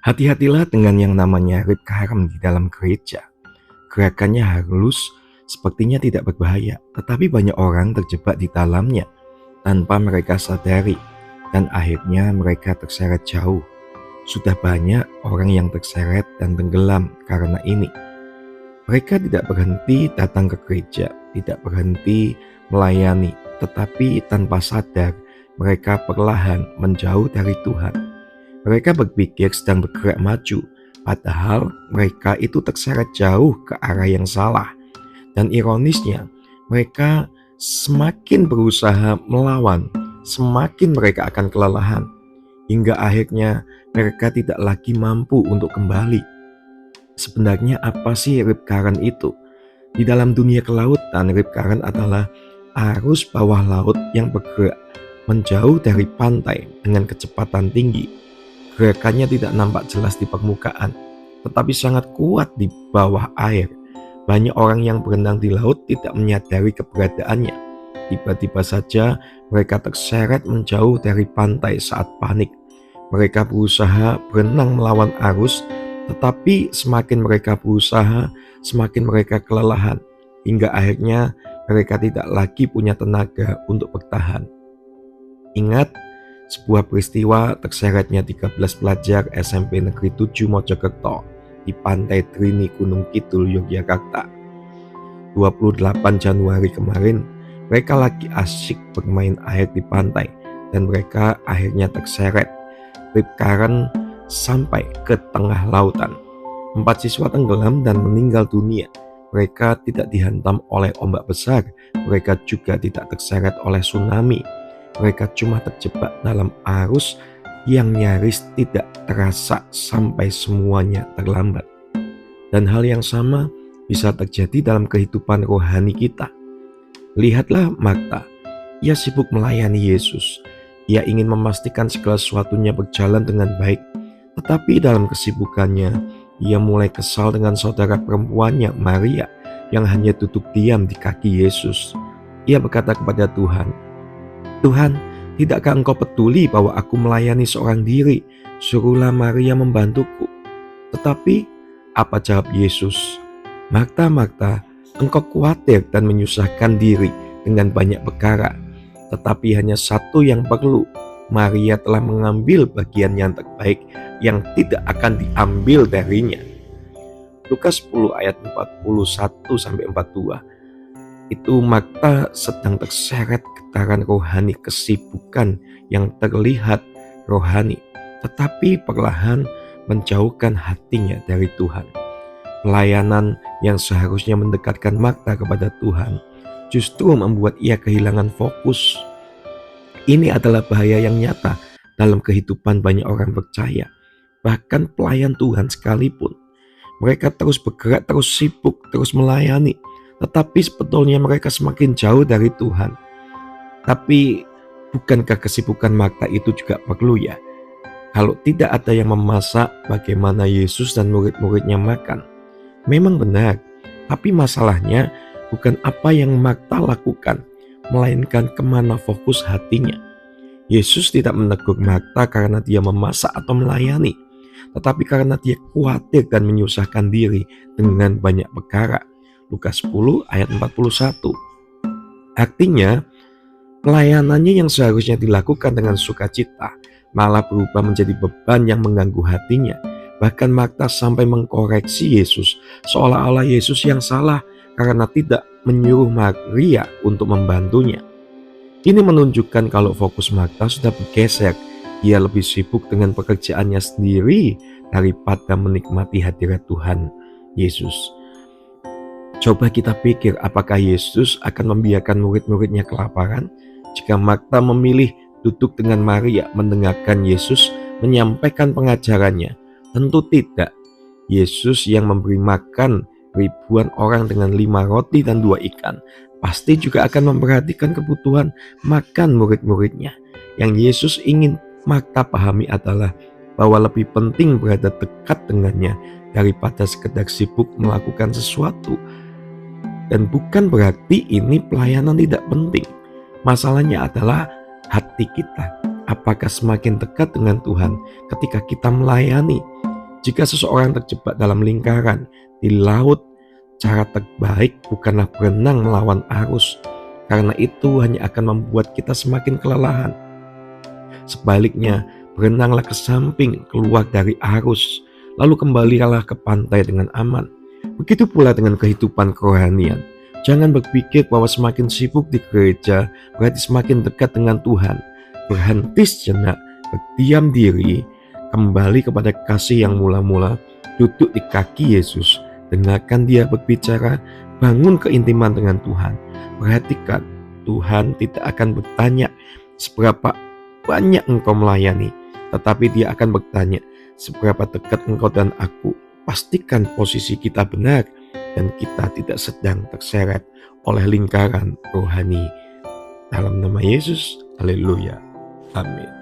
Hati-hatilah dengan yang namanya rip current di dalam gereja. Gerakannya halus, sepertinya tidak berbahaya, tetapi banyak orang terjebak di dalamnya tanpa mereka sadari, dan akhirnya mereka terseret jauh. Sudah banyak orang yang terseret dan tenggelam karena ini. Mereka tidak berhenti datang ke gereja, tidak berhenti melayani, tetapi tanpa sadar mereka perlahan menjauh dari Tuhan. Mereka berpikir sedang bergerak maju, padahal mereka itu terseret jauh ke arah yang salah. Dan ironisnya, mereka semakin berusaha melawan, semakin mereka akan kelelahan, hingga akhirnya mereka tidak lagi mampu untuk kembali. Sebenarnya apa sih rip current itu? Di dalam dunia kelautan, rip current adalah arus bawah laut yang bergerak menjauh dari pantai dengan kecepatan tinggi. Gerakannya tidak nampak jelas di permukaan, tetapi sangat kuat di bawah air. Banyak orang yang berenang di laut tidak menyadari keberadaannya. Tiba-tiba saja mereka terseret menjauh dari pantai saat panik. Mereka berusaha berenang melawan arus, tetapi semakin mereka berusaha, semakin mereka kelelahan, hingga akhirnya mereka tidak lagi punya tenaga untuk bertahan. Ingat sebuah peristiwa terseretnya 13 pelajar SMP Negeri 7 Mojokerto di pantai Trini Gunung Kidul, Yogyakarta. 28 Januari kemarin, mereka lagi asyik bermain air di pantai dan mereka akhirnya terseret rip current sampai ke tengah lautan. 4 siswa tenggelam dan meninggal dunia. Mereka tidak dihantam oleh ombak besar, mereka juga tidak terseret oleh tsunami. Mereka cuma terjebak dalam arus yang nyaris tidak terasa sampai semuanya terlambat. Dan hal yang sama bisa terjadi dalam kehidupan rohani kita. Lihatlah Marta, ia sibuk melayani Yesus. Ia ingin memastikan segala sesuatunya berjalan dengan baik, tetapi dalam kesibukannya, ia mulai kesal dengan saudara perempuannya, Maria, yang hanya duduk diam di kaki Yesus. Ia berkata kepada Tuhan, "Tuhan, tidakkah Engkau peduli bahwa aku melayani seorang diri? Suruhlah Maria membantuku." Tetapi apa jawab Yesus? "Marta, Marta, engkau khawatir dan menyusahkan diri dengan banyak perkara. Tetapi hanya satu yang perlu. Maria telah mengambil bagian yang terbaik yang tidak akan diambil darinya." Lukas 10 ayat 41-42. Itu Marta sedang terseret getaran rohani, kesibukan yang terlihat rohani, tetapi perlahan menjauhkan hatinya dari Tuhan. Pelayanan yang seharusnya mendekatkan Marta kepada Tuhan justru membuat ia kehilangan fokus. Ini adalah bahaya yang nyata dalam kehidupan banyak orang percaya, bahkan pelayan Tuhan sekalipun. Mereka terus bergerak, terus sibuk, terus melayani, tetapi sebetulnya mereka semakin jauh dari Tuhan. Tapi bukankah kesibukan Marta itu juga perlu ya? Kalau tidak ada yang memasak, bagaimana Yesus dan murid-muridnya makan? Memang benar, tapi masalahnya bukan apa yang Marta lakukan, melainkan kemana fokus hatinya. Yesus tidak menegur Marta karena dia memasak atau melayani, tetapi karena dia khawatir dan menyusahkan diri dengan banyak perkara. Lukas 10 ayat 41. Artinya, pelayanannya yang seharusnya dilakukan dengan sukacita malah berubah menjadi beban yang mengganggu hatinya. Bahkan Marta sampai mengkoreksi Yesus, seolah-olah Yesus yang salah karena tidak menyuruh Maria untuk membantunya. Ini menunjukkan kalau fokus Marta sudah bergeser. Ia lebih sibuk dengan pekerjaannya sendiri daripada menikmati hadirat Tuhan Yesus. Coba kita pikir, apakah Yesus akan membiarkan murid-muridnya kelaparan jika Marta memilih duduk dengan Maria mendengarkan Yesus menyampaikan pengajarannya? Tentu tidak. Yesus yang memberi makan ribuan orang dengan 5 roti dan 2 ikan pasti juga akan memperhatikan kebutuhan makan murid-muridnya. Yang Yesus ingin Marta pahami adalah bahwa lebih penting berada dekat dengannya daripada sekedar sibuk melakukan sesuatu. Dan bukan berarti ini pelayanan tidak penting. Masalahnya adalah hati kita. Apakah semakin dekat dengan Tuhan ketika kita melayani? Jika seseorang terjebak dalam lingkaran di laut, cara terbaik bukanlah berenang melawan arus, karena itu hanya akan membuat kita semakin kelelahan. Sebaliknya, berenanglah ke samping, keluar dari arus, lalu kembalilah ke pantai dengan aman. Begitu pula dengan kehidupan kerohanian. Jangan berpikir bahwa semakin sibuk di gereja berarti semakin dekat dengan Tuhan. Berhenti sejenak, berdiam diri, kembali kepada kasih yang mula-mula, duduk di kaki Yesus, dengarkan Dia berbicara, bangun keintiman dengan Tuhan. Perhatikan, Tuhan tidak akan bertanya seberapa banyak engkau melayani, tetapi Dia akan bertanya, seberapa dekat engkau dan aku. Pastikan posisi kita benar dan kita tidak sedang terseret oleh lingkaran rohani. Dalam nama Yesus, haleluya, amin.